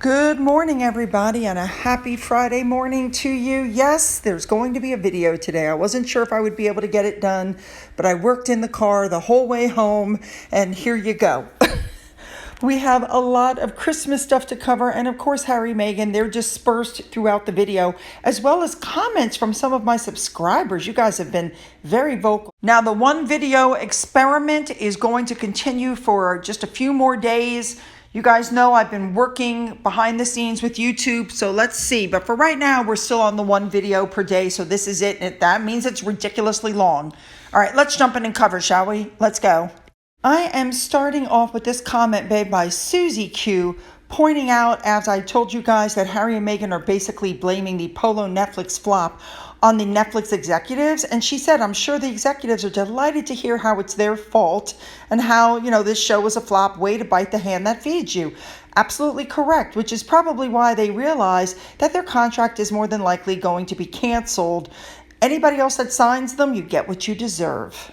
Good morning, everybody, and a happy Friday morning to you. Yes, there's going to be a video today. I wasn't sure if I would be able to get it done, but I worked in the car the whole way home, and here you go. We have a lot of Christmas stuff to cover, and of course, Harry and Meghan, they're dispersed throughout the video, as well as comments from some of my subscribers. You guys have been very vocal. Now, the one video experiment is going to continue for just a few more days. You guys know I've been working behind the scenes with YouTube, so let's see. But for right now, we're still on the one video per day, so this is it. And that means it's ridiculously long. All right, let's jump in and cover, shall we? Let's go. I am starting off with this comment made by Susie Q, pointing out, as I told you guys, that Harry and Meghan are basically blaming the Polo Netflix flop on the Netflix executives. And she said, I'm sure the executives are delighted to hear how it's their fault and how, this show was a flop, way to bite the hand that feeds you. Absolutely correct, which is probably why they realize that their contract is more than likely going to be canceled. Anybody else that signs them, you get what you deserve.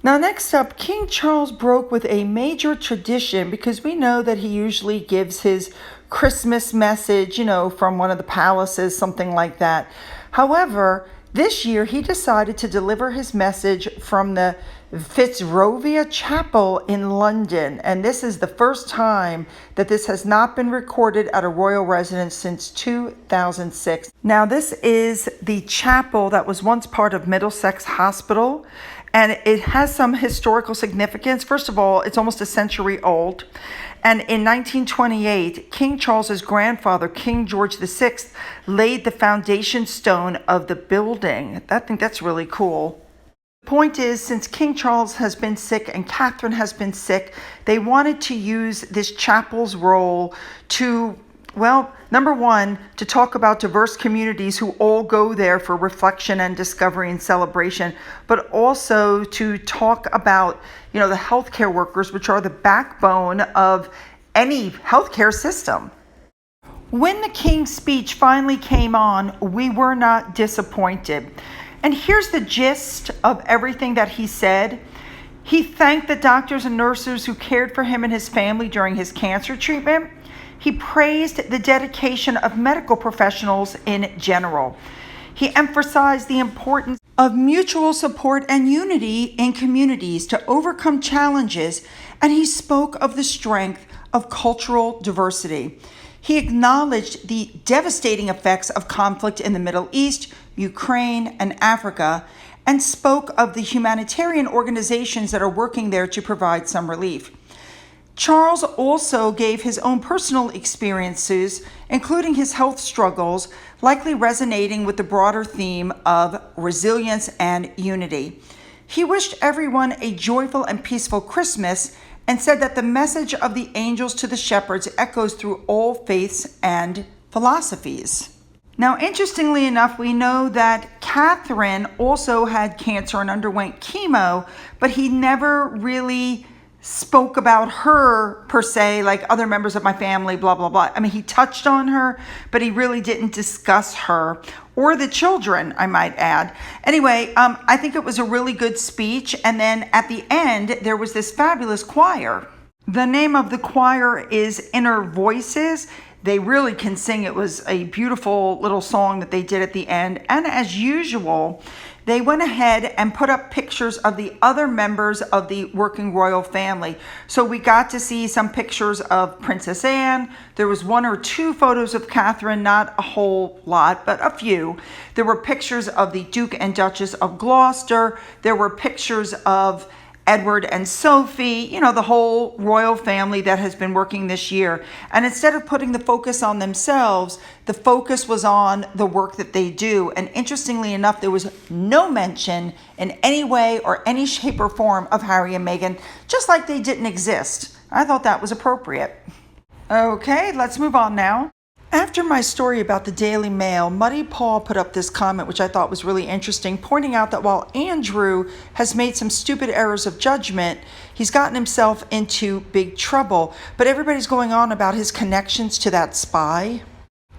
Now, next up, King Charles broke with a major tradition because we know that he usually gives his Christmas message, from one of the palaces, something like that. However, this year he decided to deliver his message from the Fitzrovia Chapel in London. And this is the first time that this has not been recorded at a royal residence since 2006. Now, this is the chapel that was once part of Middlesex Hospital. And it has some historical significance. First of all, it's almost a century old. And in 1928, King Charles's grandfather, King George VI, laid the foundation stone of the building. I think that's really cool. The point is, since King Charles has been sick and Catherine has been sick, they wanted to use this chapel's role to, number one, to talk about diverse communities who all go there for reflection and discovery and celebration, but also to talk about, the healthcare workers, which are the backbone of any healthcare system. When the King's speech finally came on, we were not disappointed. And here's the gist of everything that he said. He thanked the doctors and nurses who cared for him and his family during his cancer treatment. He praised the dedication of medical professionals in general. He emphasized the importance of mutual support and unity in communities to overcome challenges, and he spoke of the strength of cultural diversity. He acknowledged the devastating effects of conflict in the Middle East, Ukraine, and Africa, and spoke of the humanitarian organizations that are working there to provide some relief. Charles also gave his own personal experiences, including his health struggles, likely resonating with the broader theme of resilience and unity. He wished everyone a joyful and peaceful Christmas and said that the message of the angels to the shepherds echoes through all faiths and philosophies. Now, interestingly enough, we know that Catherine also had cancer and underwent chemo, but he never really spoke about her per se, like other members of my family, blah, blah, blah. I mean, he touched on her, but he really didn't discuss her or the children, I might add. Anyway, I think it was a really good speech. And then at the end, there was this fabulous choir. The name of the choir is Inner Voices. They really can sing. It was a beautiful little song that they did at the end. And as usual, they went ahead and put up pictures of the other members of the working royal family. So we got to see some pictures of Princess Anne. There was one or two photos of Catherine, not a whole lot, but a few. There were pictures of the Duke and Duchess of Gloucester. There were pictures of Edward and Sophie, the whole royal family that has been working this year. And instead of putting the focus on themselves, the focus was on the work that they do. And interestingly enough, there was no mention in any way or any shape or form of Harry and Meghan, just like they didn't exist. I thought that was appropriate. Okay, let's move on now. After my story about the Daily Mail, Muddy Paul put up this comment, which I thought was really interesting, pointing out that while Andrew has made some stupid errors of judgment, he's gotten himself into big trouble. But everybody's going on about his connections to that spy.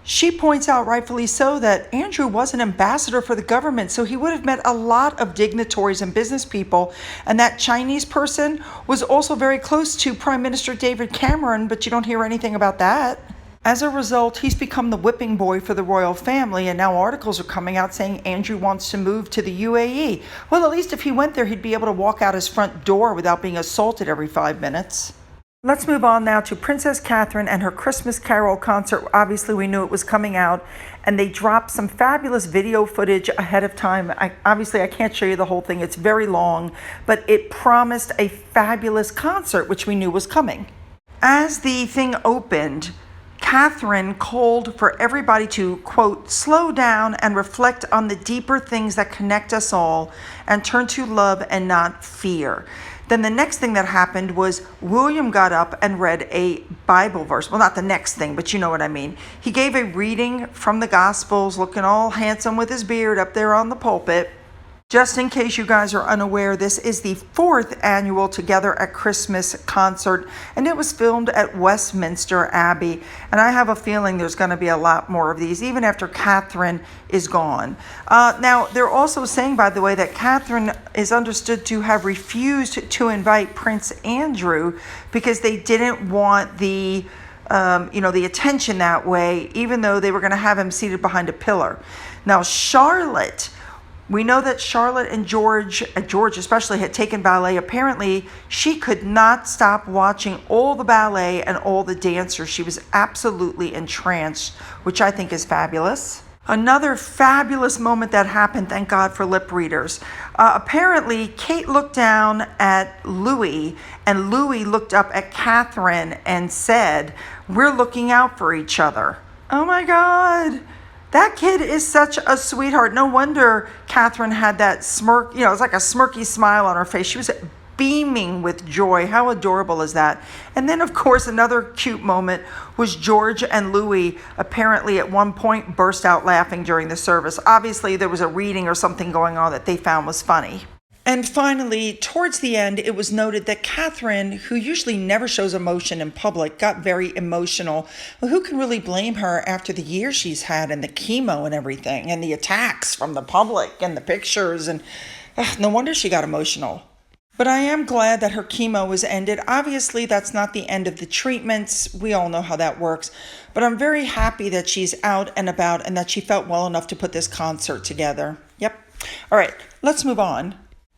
She points out, rightfully so, that Andrew was an ambassador for the government, so he would have met a lot of dignitaries and business people. And that Chinese person was also very close to Prime Minister David Cameron, but you don't hear anything about that. As a result, he's become the whipping boy for the royal family, and now articles are coming out saying Andrew wants to move to the UAE. Well, at least if he went there, he'd be able to walk out his front door without being assaulted every 5 minutes. Let's move on now to Princess Catherine and her Christmas Carol concert. Obviously, we knew it was coming out, and they dropped some fabulous video footage ahead of time. I can't show you the whole thing. It's very long, but it promised a fabulous concert, which we knew was coming. As the thing opened, Catherine called for everybody to, quote, slow down and reflect on the deeper things that connect us all and turn to love and not fear. Then the next thing that happened was William got up and read a Bible verse. Well, not the next thing, but you know what I mean. He gave a reading from the Gospels, looking all handsome with his beard up there on the pulpit. Just in case you guys are unaware, this is the 4th annual Together at Christmas concert, and it was filmed at Westminster Abbey. And I have a feeling there's going to be a lot more of these, even after Catherine is gone. Now, they're also saying, by the way, that Catherine is understood to have refused to invite Prince Andrew because they didn't want the attention that way, even though they were going to have him seated behind a pillar. Now, Charlotte. We know that Charlotte and George especially, had taken ballet. Apparently, she could not stop watching all the ballet and all the dancers. She was absolutely entranced, which I think is fabulous. Another fabulous moment that happened, thank God for lip readers. Apparently, Kate looked down at Louis, and Louis looked up at Catherine and said, "We're looking out for each other." Oh my God. That kid is such a sweetheart. No wonder Catherine had that smirk. It was like a smirky smile on her face. She was beaming with joy. How adorable is that? And then, of course, another cute moment was George and Louis apparently at one point burst out laughing during the service. Obviously, there was a reading or something going on that they found was funny. And finally, towards the end, it was noted that Catherine, who usually never shows emotion in public, got very emotional. Well, who can really blame her after the years she's had and the chemo and everything and the attacks from the public and the pictures? And no wonder she got emotional. But I am glad that her chemo was ended. Obviously, that's not the end of the treatments. We all know how that works. But I'm very happy that she's out and about and that she felt well enough to put this concert together. Yep. All right, let's move on.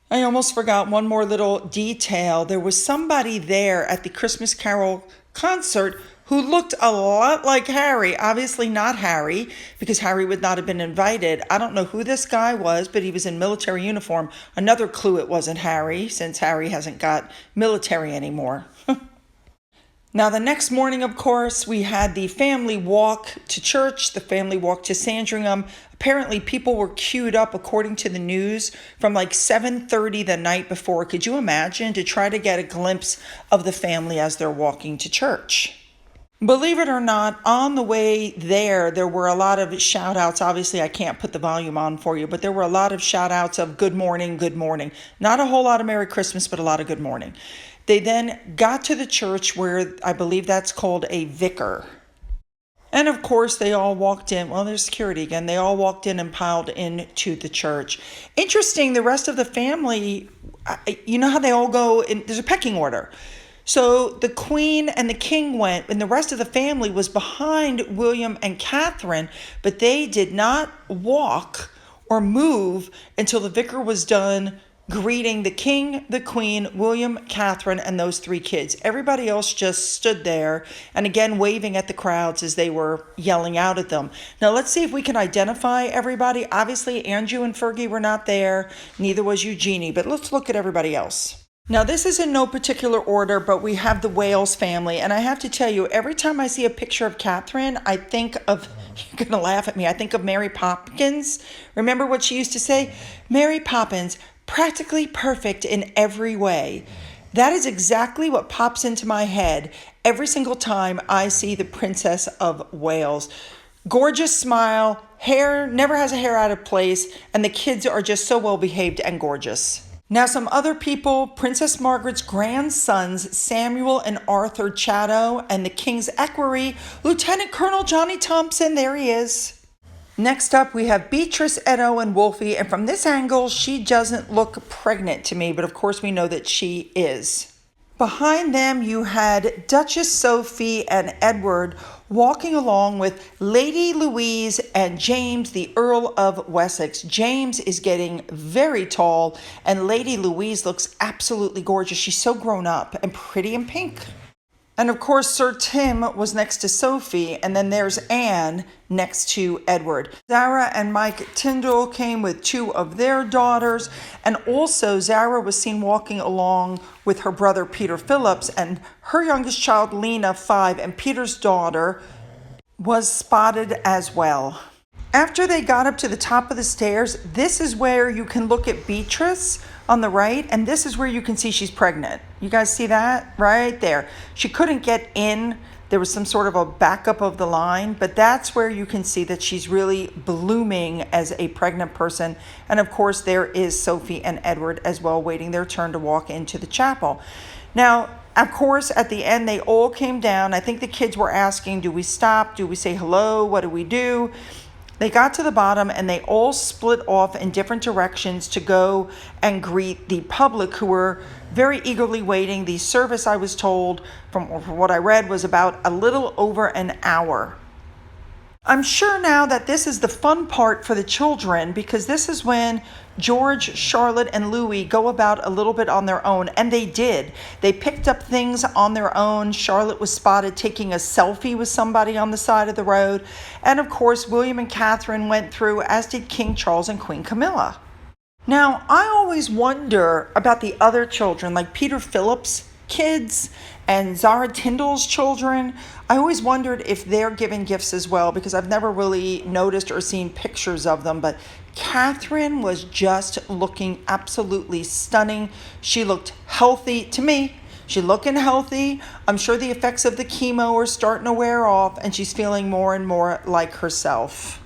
I almost forgot one more little detail. There was somebody there at the Christmas Carol concert who looked a lot like Harry. Obviously not Harry, because Harry would not have been invited. I don't know who this guy was, but he was in military uniform. Another clue it wasn't Harry, since Harry hasn't got military anymore. Now, the next morning, of course, we had the family walk to church, the family walk to Sandringham. Apparently, people were queued up, according to the news, from like 7:30 the night before. Could you imagine, to try to get a glimpse of the family as they're walking to church? Believe it or not, on the way there were a lot of shout outs. Obviously, I can't put the volume on for you, but there were a lot of shout outs of good morning, good morning. Not a whole lot of Merry Christmas, but a lot of good morning. They then got to the church where I believe that's called a vicar. And of course, they all walked in. Well, there's security again. They all walked in and piled into the church. Interesting, the rest of the family, you know how they all go in, there's a pecking order. So the Queen and the King went, and the rest of the family was behind William and Catherine, but they did not walk or move until the vicar was done greeting the King, the Queen, William, Catherine, and those 3 kids. Everybody else just stood there and again waving at the crowds as they were yelling out at them. Now let's see if we can identify everybody. Obviously, Andrew and Fergie were not there. Neither was Eugenie, but let's look at everybody else. Now, this is in no particular order, but we have the Wales family. And I have to tell you, every time I see a picture of Catherine, I think of, you're going to laugh at me, I think of Mary Poppins. Remember what she used to say? Mary Poppins, practically perfect in every way. That is exactly what pops into my head every single time I see the Princess of Wales. Gorgeous smile, hair, never has a hair out of place, and the kids are just so well behaved and gorgeous. Now, some other people, Princess Margaret's grandsons, Samuel and Arthur Chatto, and the King's equerry, Lieutenant Colonel Johnny Thompson, there he is. Next up, we have Beatrice, Edo, and Wolfie, and from this angle, she doesn't look pregnant to me, but of course we know that she is. Behind them, you had Duchess Sophie and Edward walking along with Lady Louise and James, the Earl of Wessex. James is getting very tall, and Lady Louise looks absolutely gorgeous. She's so grown up and pretty in pink. And of course, Sir Tim was next to Sophie, and then there's Anne next to Edward. Zara and Mike Tyndall came with two of their daughters, and also Zara was seen walking along with her brother Peter Phillips, and her youngest child Lena, 5, and Peter's daughter was spotted as well. After they got up to the top of the stairs, this is where you can look at Beatrice on the right, and this is where you can see she's pregnant. You guys see that right there? She couldn't get in. There was some sort of a backup of the line, but that's where you can see that she's really blooming as a pregnant person. And of course, there is Sophie and Edward as well, waiting their turn to walk into the chapel. Now, of course, at the end, they all came down. I think the kids were asking, do we stop? Do we say hello? What do we do? They got to the bottom and they all split off in different directions to go and greet the public, who were very eagerly waiting. The service, I was told, from what I read, was about a little over an hour. I'm sure now that this is the fun part for the children, because this is when George, Charlotte, and Louis go about a little bit on their own, and they did. They picked up things on their own. Charlotte was spotted taking a selfie with somebody on the side of the road. And of course, William and Catherine went through, as did King Charles and Queen Camilla. Now, I always wonder about the other children, like Peter Phillips' kids and Zara Tyndall's children. I always wondered if they're given gifts as well, because I've never really noticed or seen pictures of them. But Catherine was just looking absolutely stunning. She looked healthy to me. She's looking healthy. I'm sure the effects of the chemo are starting to wear off, and she's feeling more and more like herself.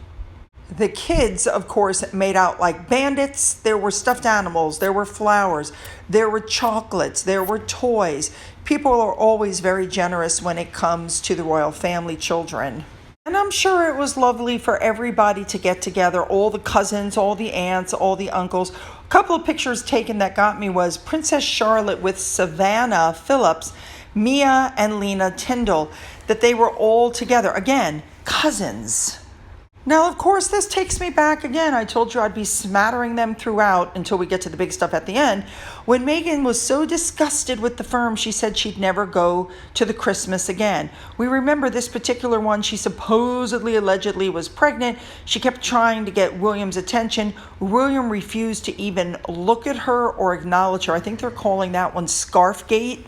The kids, of course, made out like bandits. There were stuffed animals, there were flowers, there were chocolates, there were toys. People are always very generous when it comes to the royal family children. And I'm sure it was lovely for everybody to get together, all the cousins, all the aunts, all the uncles. A couple of pictures taken that got me was Princess Charlotte with Savannah Phillips, Mia and Lena Tyndall, that they were all together. Again, cousins. Now, of course, this takes me back again. I told you I'd be smattering them throughout until we get to the big stuff at the end. When Meghan was so disgusted with the firm, she said she'd never go to the Christmas again. We remember this particular one. She supposedly, allegedly was pregnant. She kept trying to get William's attention. William refused to even look at her or acknowledge her. I think they're calling that one Scarfgate.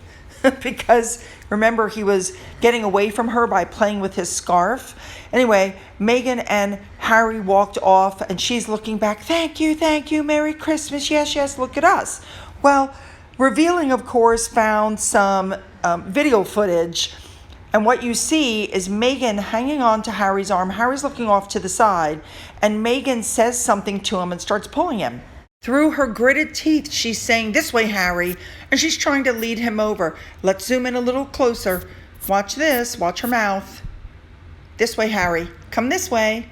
Because remember, he was getting away from her by playing with his scarf. Anyway, Meghan and Harry walked off, and she's looking back. Thank you, Merry Christmas. Yes, look at us. Well, revealing, of course, found some video footage. And what you see is Meghan hanging on to Harry's arm. Harry's looking off to the side, and Meghan says something to him and starts pulling him. Through her gritted teeth, she's saying, "This way, Harry," and she's trying to lead him over. Let's zoom in a little closer. Watch this. Watch her mouth. This way, Harry. Come this way.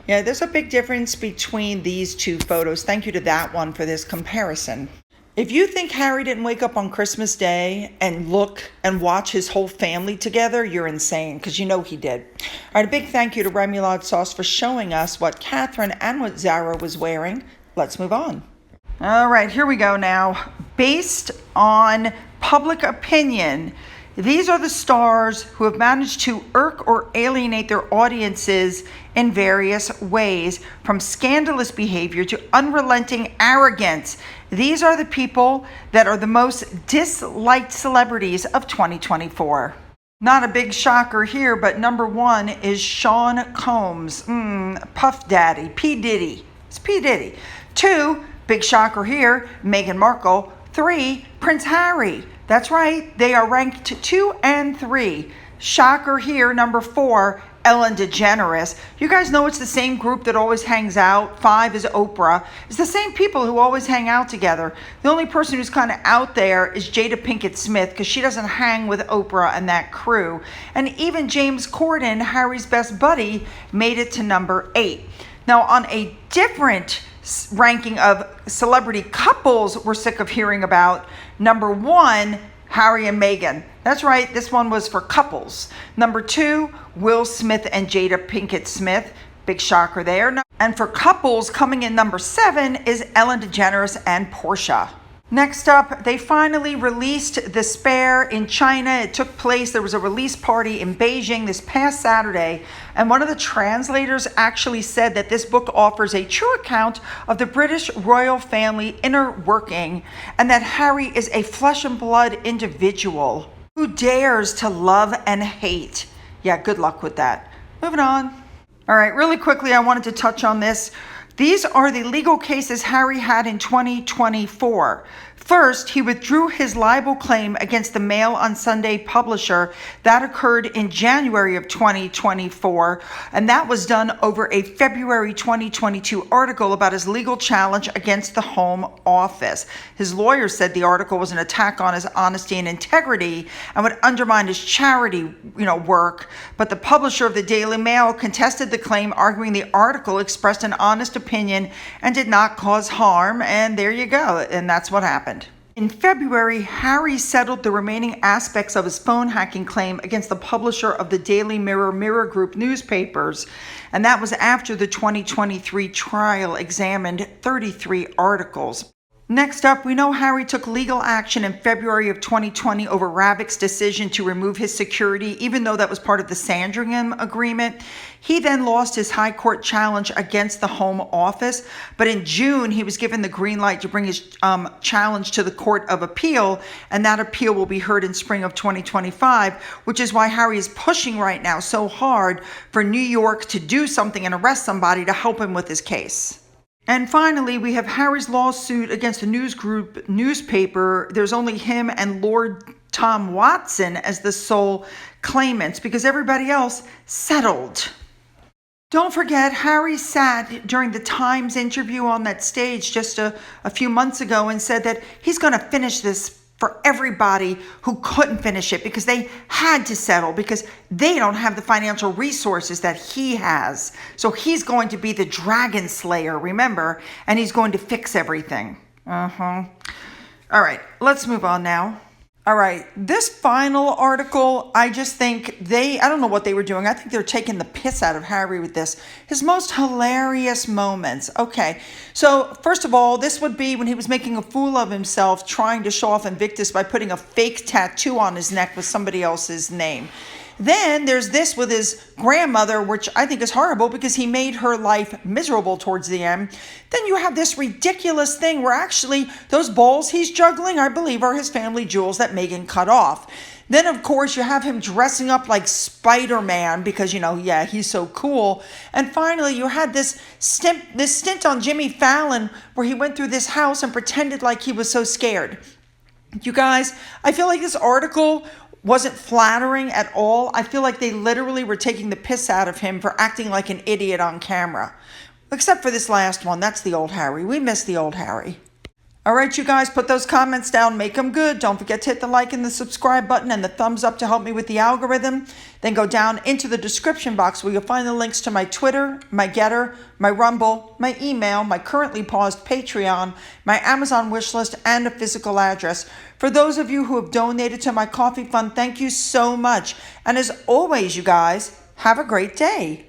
Yeah, there's a big difference between these two photos. Thank you to that one for this comparison. If you think Harry didn't wake up on Christmas Day and look and watch his whole family together, you're insane, because you know he did. All right, a big thank you to Remoulade Sauce for showing us what Catherine and what Zara was wearing. Let's move on. All right, here we go now. Based on public opinion, these are the stars who have managed to irk or alienate their audiences in various ways, from scandalous behavior to unrelenting arrogance. These are the people that are the most disliked celebrities of 2024. Not a big shocker here, but number one is Sean Combs, Puff Daddy, P. Diddy. It's P. Diddy. 2, big shocker here, Meghan Markle. 3, Prince Harry. That's right, they are ranked 2 and 3. Shocker here, number 4, Ellen DeGeneres. You guys know it's the same group that always hangs out. 5 is Oprah. It's the same people who always hang out together. The only person who's kind of out there is Jada Pinkett Smith, because she doesn't hang with Oprah and that crew. And even James Corden, Harry's best buddy, made it to number 8. Now, on a different ranking of celebrity couples we're sick of hearing about, number 1 Harry and Meghan. That's right, this one was for couples. Number 2, Will Smith and Jada Pinkett Smith. Big shocker there. And for couples, coming in number 7 is Ellen DeGeneres and Portia. Next up, they finally released The Spare in China. It took place, there was a release party in Beijing this past Saturday, and one of the translators actually said that this book offers a true account of the British royal family inner working, and that Harry is a flesh and blood individual who dares to love and hate. Yeah, good luck with that. Moving on. All right, really quickly, I wanted to touch on this. These are the legal cases Harry had in 2024. First, he withdrew his libel claim against the Mail on Sunday publisher. That occurred in January of 2024, and that was done over a February 2022 article about his legal challenge against the Home Office. His lawyer said the article was an attack on his honesty and integrity and would undermine his charity, work. But the publisher of the Daily Mail contested the claim, arguing the article expressed an honest opinion and did not cause harm. And there you go. And that's what happened. In February, Harry settled the remaining aspects of his phone hacking claim against the publisher of the Daily Mirror Group newspapers, and that was after the 2023 trial examined 33 articles. Next up, we know Harry took legal action in February of 2020 over Ravic's decision to remove his security, even though that was part of the Sandringham agreement. He then lost his high court challenge against the Home Office, but in June, he was given the green light to bring his challenge to the Court of Appeal, and that appeal will be heard in spring of 2025, which is why Harry is pushing right now so hard for New York to do something and arrest somebody to help him with his case. And finally, we have Harry's lawsuit against the News Group newspaper. There's only him and Lord Tom Watson as the sole claimants because everybody else settled. Don't forget, Harry sat during the Times interview on that stage just a few months ago and said that he's going to finish this for everybody who couldn't finish it because they had to settle because they don't have the financial resources that he has. So he's going to be the dragon slayer, remember, and he's going to fix everything. All right, let's move on now. All right, this final article, I just think I don't know what they were doing. I think they're taking the piss out of Harry with this. His most hilarious moments. Okay, so first of all, this would be when he was making a fool of himself, trying to show off Invictus by putting a fake tattoo on his neck with somebody else's name. Then there's this with his grandmother, which I think is horrible because he made her life miserable towards the end. Then you have this ridiculous thing where actually those balls he's juggling, I believe, are his family jewels that Meghan cut off. Then, of course, you have him dressing up like Spider-Man because, he's so cool. And finally, you had this stint on Jimmy Fallon where he went through this house and pretended like he was so scared. You guys, I feel like this article wasn't flattering at all. I feel like they literally were taking the piss out of him for acting like an idiot on camera. Except for this last one. That's the old Harry. We miss the old Harry. All right, you guys, put those comments down. Make them good. Don't forget to hit the like and the subscribe button and the thumbs up to help me with the algorithm. Then go down into the description box where you'll find the links to my Twitter, my Gettr, my Rumble, my email, my currently paused Patreon, my Amazon wishlist, and a physical address. For those of you who have donated to my coffee fund, thank you so much. And as always, you guys, have a great day.